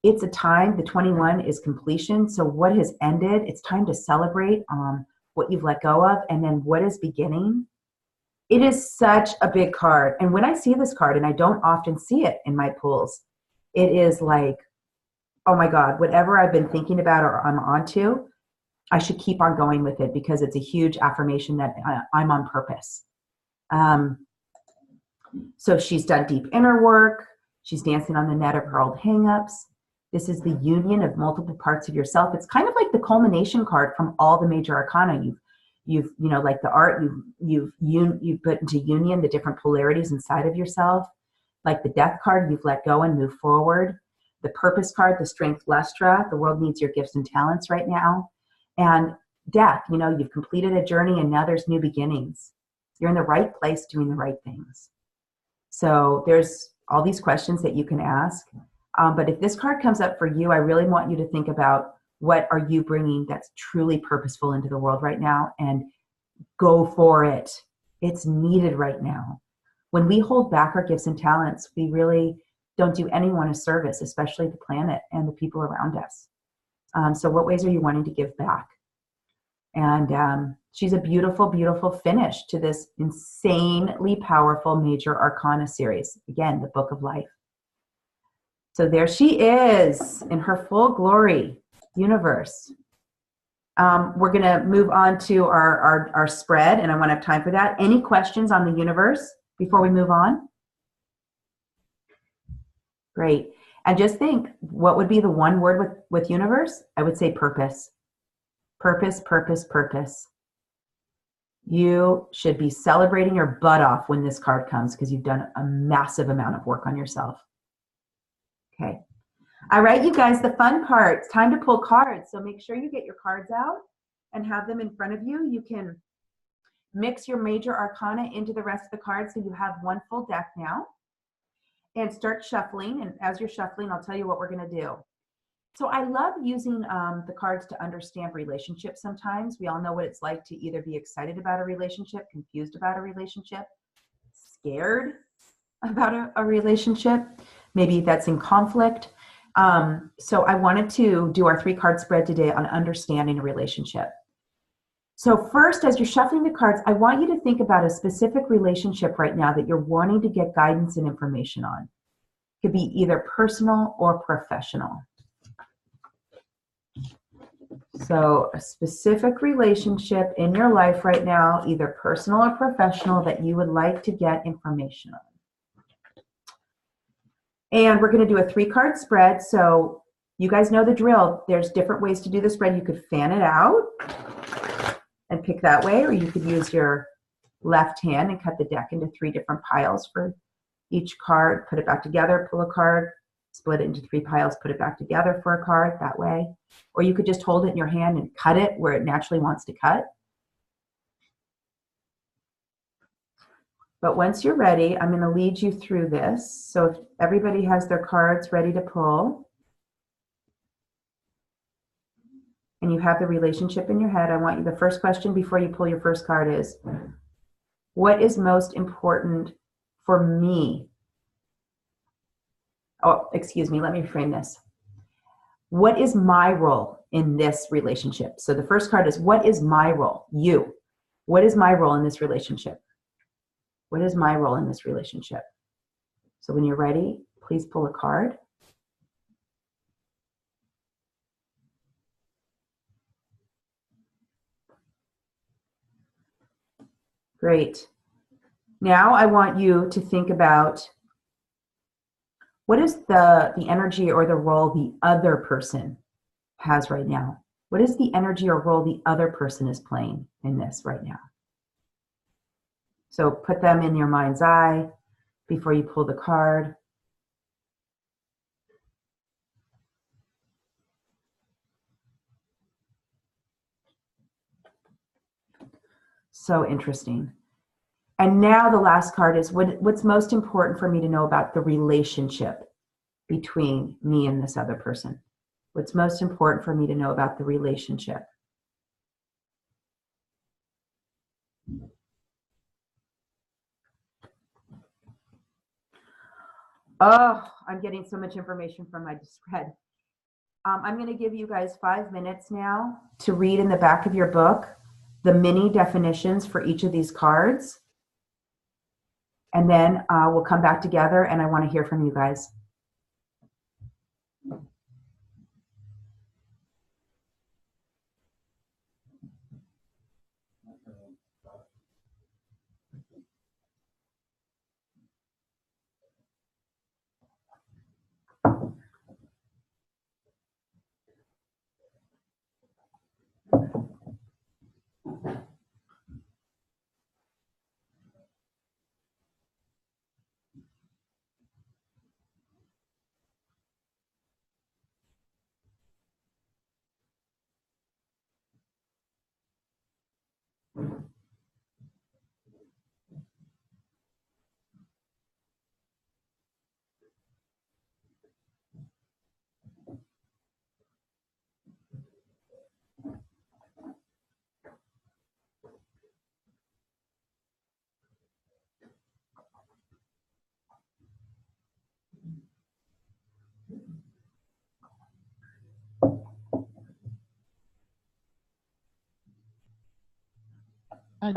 It's a time, the 21 is completion. So what has ended, it's time to celebrate what you've let go of, and then what is beginning. It is such a big card. And when I see this card, and I don't often see it in my pulls, it is like, oh my God, whatever I've been thinking about or I'm onto, I should keep on going with it because it's a huge affirmation that I'm on purpose. So she's done deep inner work. She's dancing on the net of her old hangups. This is the union of multiple parts of yourself. It's kind of like the culmination card from all the major arcana. You've like the art, you've put into union the different polarities inside of yourself. Like the death card, you've let go and moved forward. The purpose card, the strength lustra, the world needs your gifts and talents right now. And death, you've completed a journey and now there's new beginnings. You're in the right place doing the right things. So there's all these questions that you can ask. But if this card comes up for you, I really want you to think about what are you bringing that's truly purposeful into the world right now, and go for it. It's needed right now. When we hold back our gifts and talents, we really don't do anyone a service, especially the planet and the people around us. So what ways are you wanting to give back? And she's a beautiful, beautiful finish to this insanely powerful Major Arcana series. Again, the Book of Life. So there she is in her full glory, universe. We're going to move on to our spread, and I want to have time for that. Any questions on the universe before we move on? Great. And just think, what would be the one word with universe? I would say purpose. Purpose, purpose, purpose. You should be celebrating your butt off when this card comes because you've done a massive amount of work on yourself. Okay. All right, you guys, the fun part. It's time to pull cards. So make sure you get your cards out and have them in front of you. You can mix your Major Arcana into the rest of the cards so you have one full deck now. And start shuffling. And as you're shuffling, I'll tell you what we're going to do. So I love using the cards to understand relationships sometimes. We all know what it's like to either be excited about a relationship, confused about a relationship, scared about a relationship. Maybe that's in conflict. So I wanted to do our 3-card spread today on understanding a relationship. So first, as you're shuffling the cards, I want you to think about a specific relationship right now that you're wanting to get guidance and information on. It could be either personal or professional. So a specific relationship in your life right now, either personal or professional, that you would like to get information on. And we're going to do a 3-card spread. So you guys know the drill. There's different ways to do the spread. You could fan it out and pick that way, or you could use your left hand and cut the deck into 3 different piles for each card. Put it back together, pull a card, split it into 3 piles, put it back together for a card that way. Or you could just hold it in your hand and cut it where it naturally wants to cut. But once you're ready, I'm going to lead you through this. So if everybody has their cards ready to pull, and you have the relationship in your head, I want you, the first question before you pull your first card is, what is most important for me? Oh, excuse me, let me frame this. What is my role in this relationship? So the first card is, what is my role? You. What is my role in this relationship? What is my role in this relationship? So when you're ready, please pull a card. Great. Now I want you to think about, what is the energy or the role the other person has right now? What is the energy or role the other person is playing in this right now? So put them in your mind's eye, before you pull the card. So interesting. And now the last card is what's most important for me to know about the relationship between me and this other person. What's most important for me to know about the relationship? Oh, I'm getting so much information from my spread. I'm going to give you guys 5 minutes now to read in the back of your book the mini definitions for each of these cards. And then we'll come back together and I want to hear from you guys.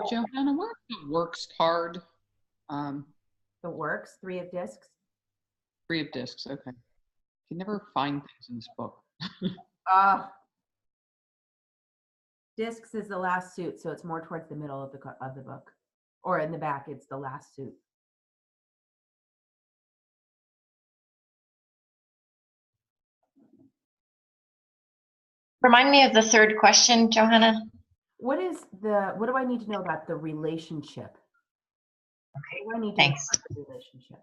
Johanna, where's the works card? The works, 3 of discs. 3 of discs, okay. You can never find things in this book. Discs is the last suit, so it's more towards the middle of the book. Or in the back, it's the last suit. Remind me of the third question, Johanna. What do I need to know about the relationship? Okay, what do I need to thanks. know about the relationship?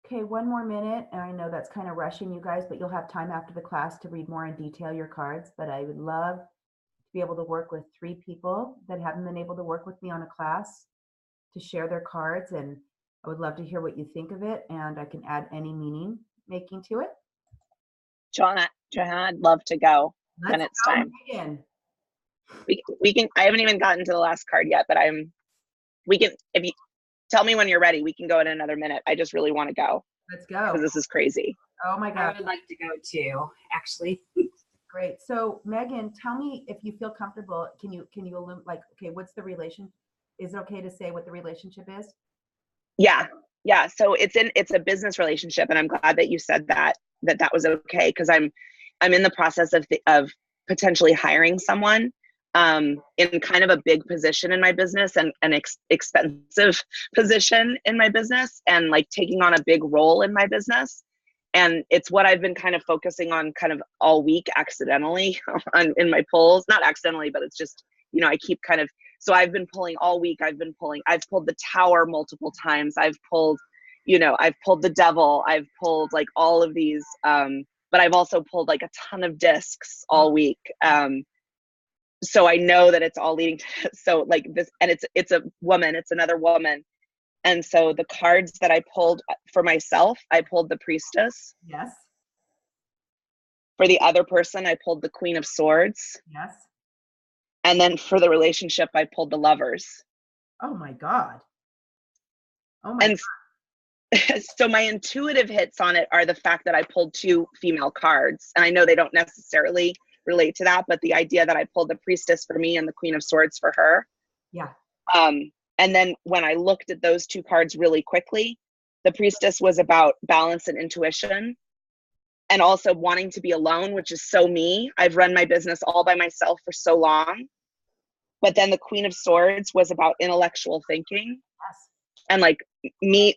Okay, 1 more minute, and I know that's kind of rushing you guys, but you'll have time after the class to read more in detail your cards. But I would love to be able to work with 3 people that haven't been able to work with me on a class to share their cards, and I would love to hear what you think of it, and I can add any meaning making to it. Johanna, I'd love to go when it's time. We can. I haven't even gotten to the last card yet, but we can. If you tell me when you're ready, we can go in another minute. I just really want to go. Let's go. Because this is crazy. Oh my God. I would like to go too, actually. Great. So Megan, tell me if you feel comfortable. Can you like, okay, what's the relation? Is it okay to say what the relationship is? Yeah. So it's a business relationship, and I'm glad that you said that was okay, because I'm in the process of potentially hiring someone. in kind of a big position in my business and an expensive position in my business, and like taking on a big role in my business. And it's what I've been kind of focusing on kind of all week accidentally in my pulls, not accidentally, but it's just, you know, I keep kind of, so I've been pulling all week. I've pulled the Tower multiple times. I've pulled, you know, I've pulled the Devil. I've pulled like all of these, but I've also pulled like a ton of discs all week. So I know that it's all leading to, so like this, and it's a woman, it's another woman. And so the cards that I pulled for myself, I pulled the Priestess. Yes. For the other person, I pulled the Queen of Swords. Yes. And then for the relationship, I pulled the Lovers. Oh my God. Oh my God. So my intuitive hits on it are the fact that I pulled 2 female cards. And I know they don't necessarily relate to that, but the idea that I pulled the Priestess for me and the Queen of Swords for her. Yeah. And then when I looked at those 2 cards really quickly, the Priestess was about balance and intuition, and also wanting to be alone, which is so me. I've run my business all by myself for so long. But then the Queen of Swords was about intellectual thinking. Yes. And like me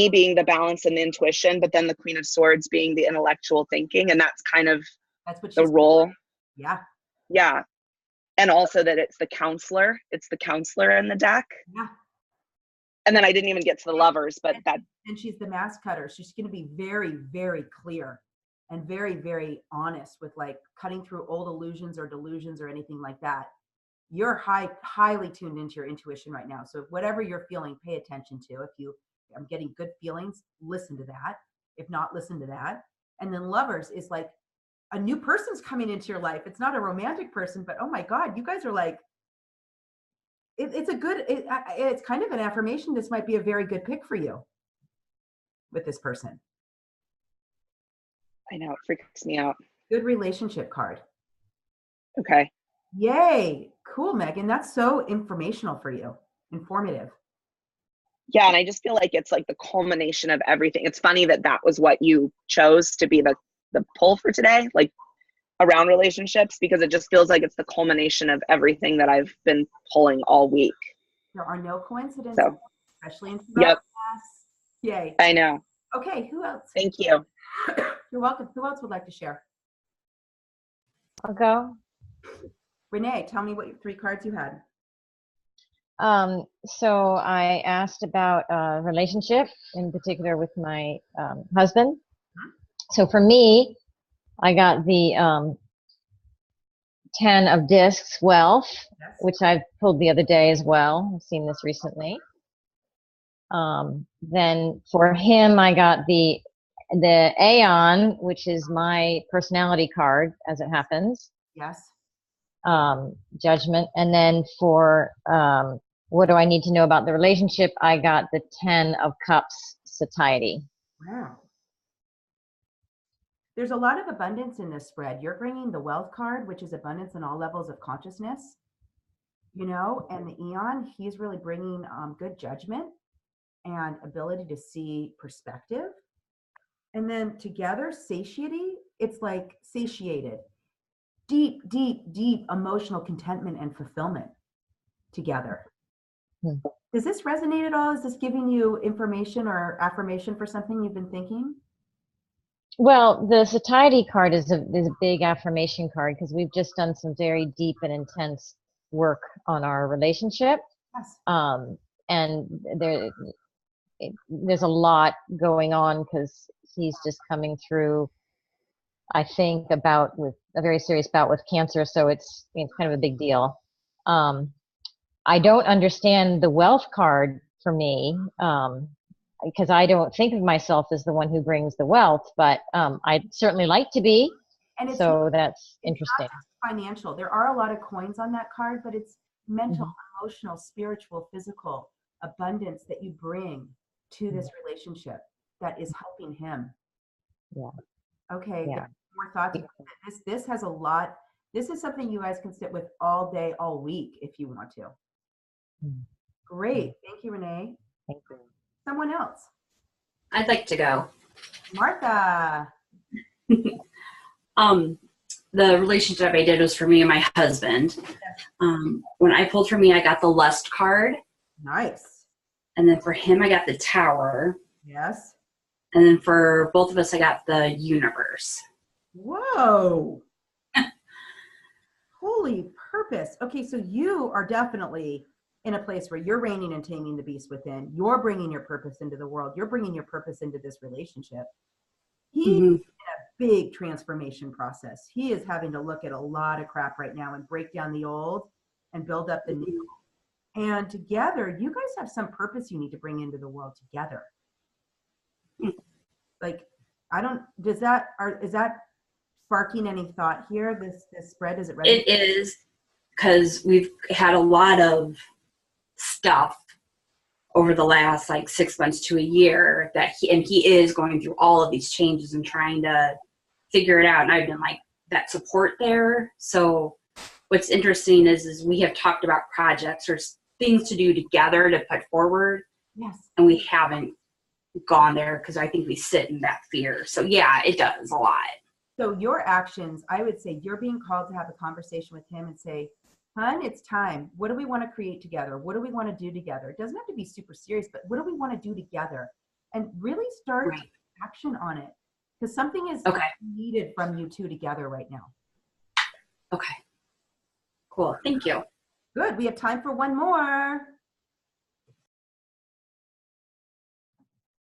being the balance and the intuition, but then the Queen of Swords being the intellectual thinking. And that's kind of the role. Yeah. Yeah. And also that it's the counselor in the deck. Yeah. And then I didn't even get to the Lovers, but that. And she's the mask cutter. She's going to be very, very clear and very, very honest with like cutting through old illusions or delusions or anything like that. You're highly tuned into your intuition right now. So whatever you're feeling, pay attention to. If you are getting good feelings, listen to that. If not, listen to that. And then Lovers is like a new person's coming into your life. It's not a romantic person, but oh my God, you guys are like, it's kind of an affirmation. This might be a very good pick for you with this person. I know, it freaks me out. Good relationship card. Okay. Yay. Cool, Megan. That's so informational for you. Informative. Yeah, and I just feel like it's like the culmination of everything. It's funny that was what you chose to be the pull for today, like around relationships, because it just feels like it's the culmination of everything that I've been pulling all week. There are no coincidences, so, especially in yep. class. Yay. I know. Okay, who else? Thank you. You're welcome. Who else would like to share? I'll go. Renee, tell me what 3 cards you had. So I asked about relationship, in particular with my husband. So for me, I got the 10 of discs, wealth, Yes. which I pulled the other day as well. I've seen this recently. Then for him, I got the Aeon, which is my personality card, as it happens. Yes. Judgment. And then for what do I need to know about the relationship, I got the 10 of Cups, satiety. Wow. There's a lot of abundance in this spread. You're bringing the wealth card, which is abundance in all levels of consciousness, you know, and the Eon, he's really bringing good judgment and ability to see perspective. And then together, satiety, it's like satiated, deep, deep, deep emotional contentment and fulfillment together. Does this resonate at all? Is this giving you information or affirmation for something you've been thinking? Well, the satiety card is a big affirmation card, because we've just done some very deep and intense work on our relationship. Yes. And there's a lot going on, because he's just coming through, I think, with a very serious bout with cancer. So it's kind of a big deal. I don't understand the wealth card for me, because I don't think of myself as the one who brings the wealth, but I'd certainly like to be. And that's interesting. Financial. There are a lot of coins on that card, but it's mental, emotional, spiritual, physical abundance that you bring to this relationship that is helping him. Yeah. Okay. Yeah. More thoughts. This has a lot. This is something you guys can sit with all day, all week, if you want to. Great. Thank you, Renee. Thank you. Someone else. I'd like to go. Martha. the relationship I did was for me and my husband. When I pulled for me, I got the Lust card. Nice. And then for him, I got the Tower. Yes. And then for both of us, I got the Universe. Whoa. Holy purpose. Okay, so you are definitely in a place where you're reigning and taming the beast within. You're bringing your purpose into the world. You're bringing your purpose into this relationship. He's in a big transformation process. He is having to look at a lot of crap right now and break down the old and build up the new. And together, you guys have some purpose you need to bring into the world together. Like, is that sparking any thought here? This spread, is it ready? It is, because we've had a lot of stuff over the last like 6 months to a year that he is going through all of these changes and trying to figure it out. And I've been like that support there. So what's interesting is we have talked about projects or things to do together to put forward. Yes. And we haven't gone there because I think we sit in that fear. So yeah, it does a lot. So your actions, I would say you're being called to have a conversation with him and say, "Hun, it's time. What do we want to create together? What do we want to do together?" It doesn't have to be super serious, but what do we want to do together? And really start action on it, because something is needed from you two together right now. Okay. Cool. Thank you. Good. We have time for one more.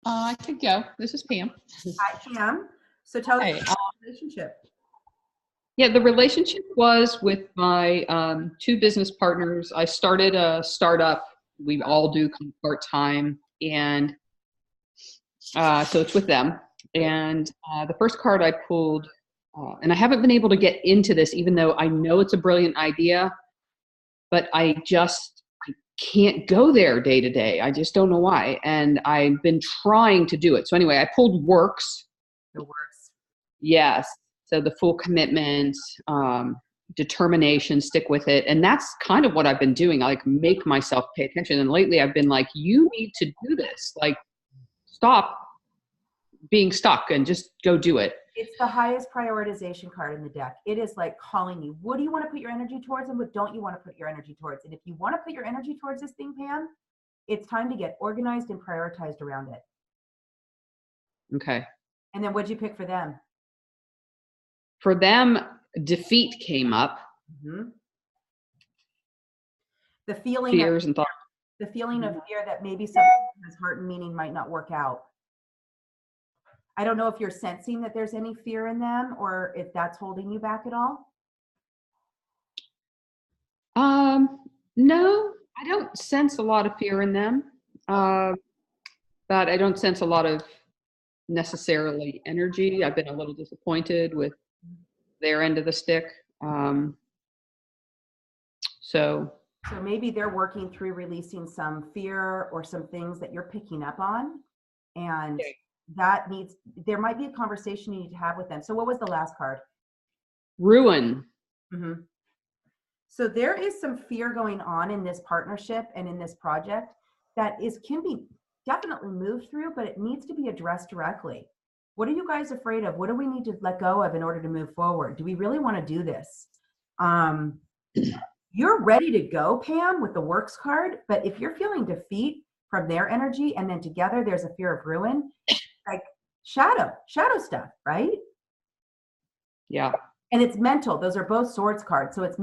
I could go. This is Pam. Hi, Pam. So tell us Hey, about the relationship. Yeah, the relationship was with my two business partners. I started a startup. We all do part-time, and so it's with them. And the first card I pulled, and I haven't been able to get into this, even though I know it's a brilliant idea, but I can't go there day to day. I just don't know why. And I've been trying to do it. So anyway, I pulled Works. The Works. Yes. So the full commitment, determination, stick with it. And that's kind of what I've been doing. I like make myself pay attention. And lately I've been like, you need to do this. Like, stop being stuck and just go do it. It's the highest prioritization card in the deck. It is like calling you. What do you want to put your energy towards, and what don't you want to put your energy towards? And if you want to put your energy towards this thing, Pam, it's time to get organized and prioritized around it. Okay. And then what'd you pick for them? For them, defeat came up. Mm-hmm. The feeling fears and thoughts. The feeling of fear that maybe something has heart and meaning might not work out. I don't know if you're sensing that there's any fear in them, or if that's holding you back at all. No, I don't sense a lot of fear in them. But I don't sense a lot of necessarily energy. I've been a little disappointed with their end of the stick. So maybe they're working through releasing some fear or some things that you're picking up on, and there might be a conversation you need to have with them. So what was the last card? Ruin. Mm-hmm. So there is some fear going on in this partnership and in this project that can be definitely moved through, but it needs to be addressed directly. What are you guys afraid of? What do we need to let go of in order to move forward? Do we really want to do this? You're ready to go, Pam, with the Works card, but if you're feeling defeat from their energy, and then together there's a fear of ruin, like shadow stuff, right? Yeah. And it's mental. Those are both swords cards. So it's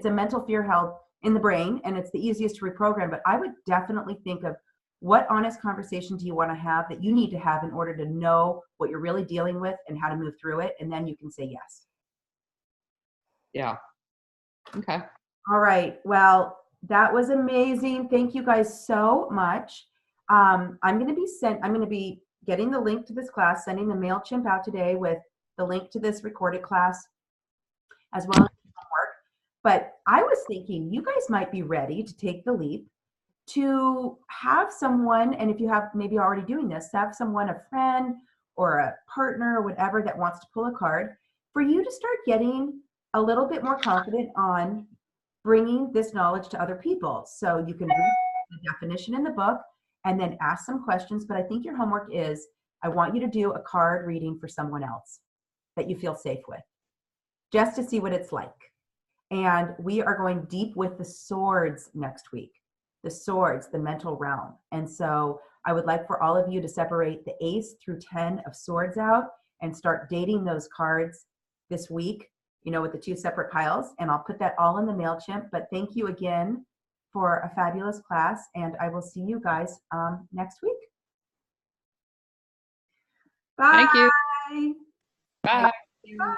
a mental fear held in the brain, and it's the easiest to reprogram. But I would definitely think of what honest conversation do you want to have that you need to have in order to know what you're really dealing with and how to move through it. And then you can say yes. Yeah. Okay. All right. Well, that was amazing. Thank you guys so much. I'm going to be getting the link to this class, sending the MailChimp out today with the link to this recorded class, as well as homework. But I was thinking you guys might be ready to take the leap to have someone, and if you have maybe already doing this, have someone, a friend or a partner or whatever that wants to pull a card, for you to start getting a little bit more confident on bringing this knowledge to other people. So you can read the definition in the book and then ask some questions. But I think your homework is, I want you to do a card reading for someone else that you feel safe with. just to see what it's like. And we are going deep with the swords next week. The swords, the mental realm. And so I would like for all of you to separate the ace through 10 of swords out and start dating those cards this week, you know, with the 2 separate piles. And I'll put that all in the MailChimp. But thank you again for a fabulous class. And I will see you guys next week. Bye. Thank you. Bye. Bye.